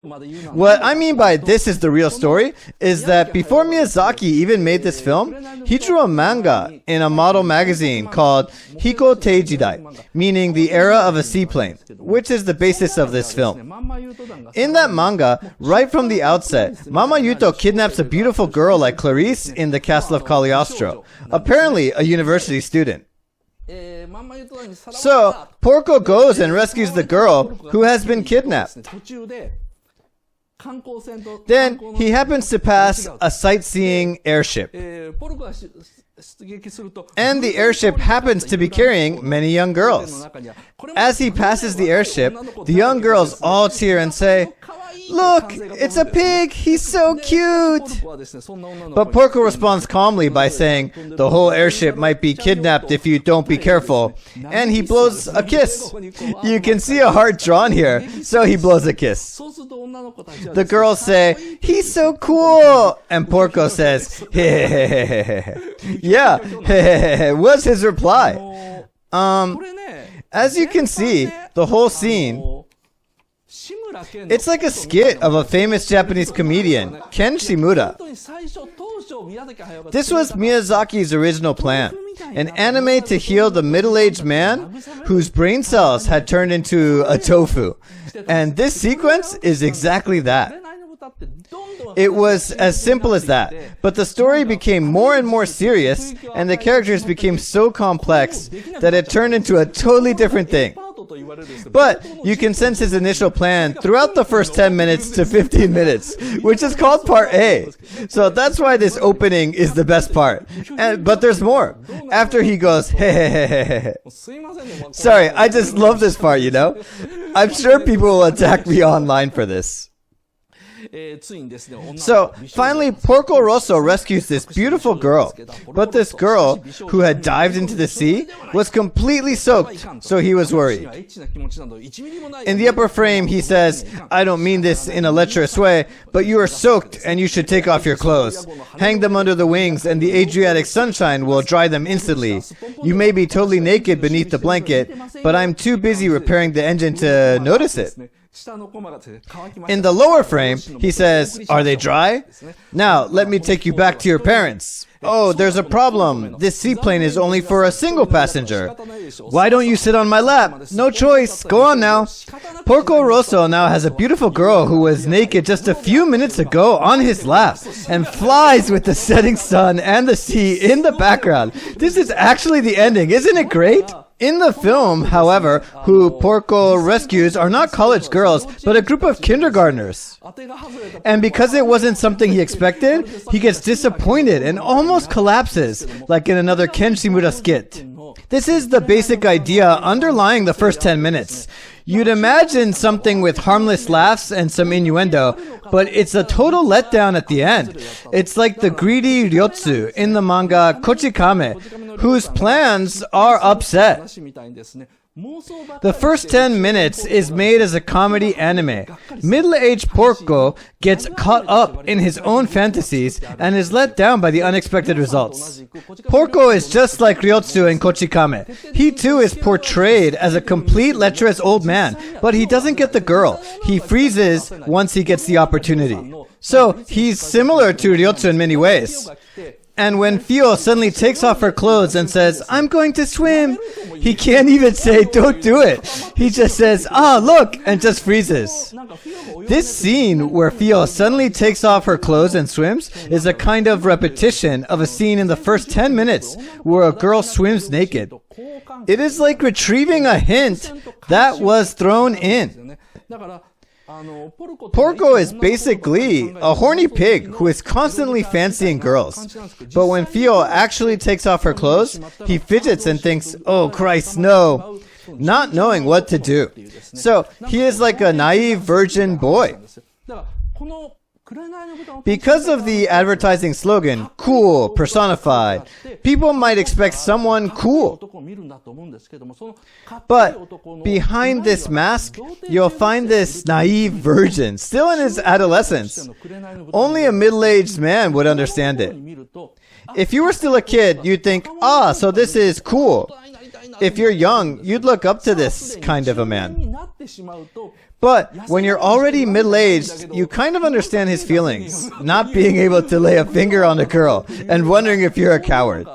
What I mean by this is the real story is that before Miyazaki even made this film, he drew a manga in a model magazine called Hiko Teijidai, meaning the era of a seaplane, which is the basis of this film. In that manga, right from the outset, Mama Yuto kidnaps a beautiful girl like Clarice in the castle of Cagliostro, apparently a university student. So, Porco goes and rescues the girl who has been kidnapped. Then he happens to pass a sightseeing airship. And the airship happens to be carrying many young girls. As he passes the airship, the young girls all cheer and say, "Look, it's a pig, he's so cute!" But Porco responds calmly by saying, "The whole airship might be kidnapped if you don't be careful." And he blows a kiss. You can see a heart drawn here, so he blows a kiss. The girls say, "He's so cool!" And Porco says, "Hehehehe." Yeah, hehehe was his reply. As you can see, the whole scene, it's like a skit of a famous Japanese comedian, Ken Shimura. This was Miyazaki's original plan, an anime to heal the middle-aged man whose brain cells had turned into a tofu. And this sequence is exactly that. It was as simple as that, but the story became more and more serious, and the characters became so complex that it turned into a totally different thing. But you can sense his initial plan throughout the first 10 minutes to 15 minutes, which is called part A. So that's why this opening is the best part. But there's more. After he goes, "Hehehehe." Sorry, I just love this part, you know? I'm sure people will attack me online for this. So, finally, Porco Rosso rescues this beautiful girl. But this girl, who had dived into the sea, was completely soaked, so he was worried. In the upper frame, he says, "I don't mean this in a lecherous way, but you are soaked and you should take off your clothes. Hang them under the wings and the Adriatic sunshine will dry them instantly. You may be totally naked beneath the blanket, but I'm too busy repairing the engine to notice it." In the lower frame, he says, "Are they dry? Now, let me take you back to your parents. Oh, there's a problem. This seaplane is only for a single passenger. Why don't you sit on my lap? No choice. Go on now." Porco Rosso now has a beautiful girl who was naked just a few minutes ago on his lap and flies with the setting sun and the sea in the background. This is actually the ending. Isn't it great? In the film, however, who Porco rescues are not college girls, but a group of kindergartners. And because it wasn't something he expected, he gets disappointed and almost collapses, like in another Ken Shimura skit. This is the basic idea underlying the first 10 minutes. You'd imagine something with harmless laughs and some innuendo, but it's a total letdown at the end. It's like the greedy Ryotsu in the manga Kochikame, whose plans are upset. The first 10 minutes is made as a comedy anime. Middle-aged Porco gets caught up in his own fantasies and is let down by the unexpected results. Porco is just like Ryotsu in Kochikame. He too is portrayed as a complete lecherous old man, but he doesn't get the girl. He freezes once he gets the opportunity. So he's similar to Ryotsu in many ways. And when Fio suddenly takes off her clothes and says, "I'm going to swim," he can't even say, "Don't do it." He just says, "Ah, look," and just freezes. This scene where Fio suddenly takes off her clothes and swims is a kind of repetition of a scene in the first 10 minutes where a girl swims naked. It is like retrieving a hint that was thrown in. Porco is basically a horny pig who is constantly fancying girls. But when Fio actually takes off her clothes, he fidgets and thinks, "Oh Christ, no," not knowing what to do. So he is like a naive virgin boy. Because of the advertising slogan, "Cool, personified," people might expect someone cool. But behind this mask, you'll find this naive virgin, still in his adolescence. Only a middle-aged man would understand it. If you were still a kid, you'd think, "Ah, so this is cool." if you're young, you'd look up to this kind of a man. But when you're already middle-aged, you kind of understand his feelings, not being able to lay a finger on a girl and wondering if you're a coward.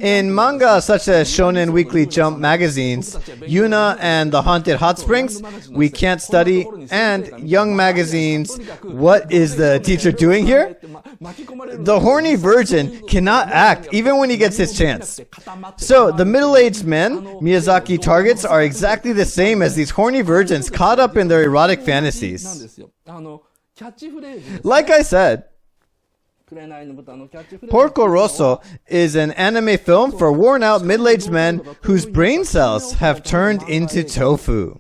In manga such as Shonen Weekly Jump magazines, Yuna and the Haunted Hot Springs, We Can't Study, and Young magazines, What is the Teacher Doing Here? The horny virgin cannot act even when he gets his chance. So the middle-aged men Miyazaki targets are exactly the same as these horny virgins caught up in their erotic fantasies. Like I said, Porco Rosso is an anime film for worn-out middle-aged men whose brain cells have turned into tofu.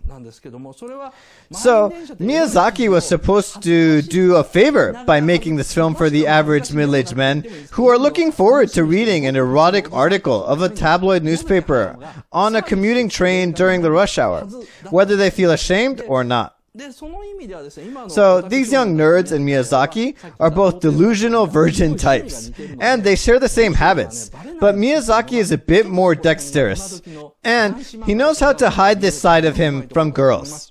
So, Miyazaki was supposed to do a favor by making this film for the average middle-aged men who are looking forward to reading an erotic article of a tabloid newspaper on a commuting train during the rush hour, whether they feel ashamed or not. So, these young nerds and Miyazaki are both delusional virgin types, and they share the same habits, but Miyazaki is a bit more dexterous, and he knows how to hide this side of him from girls.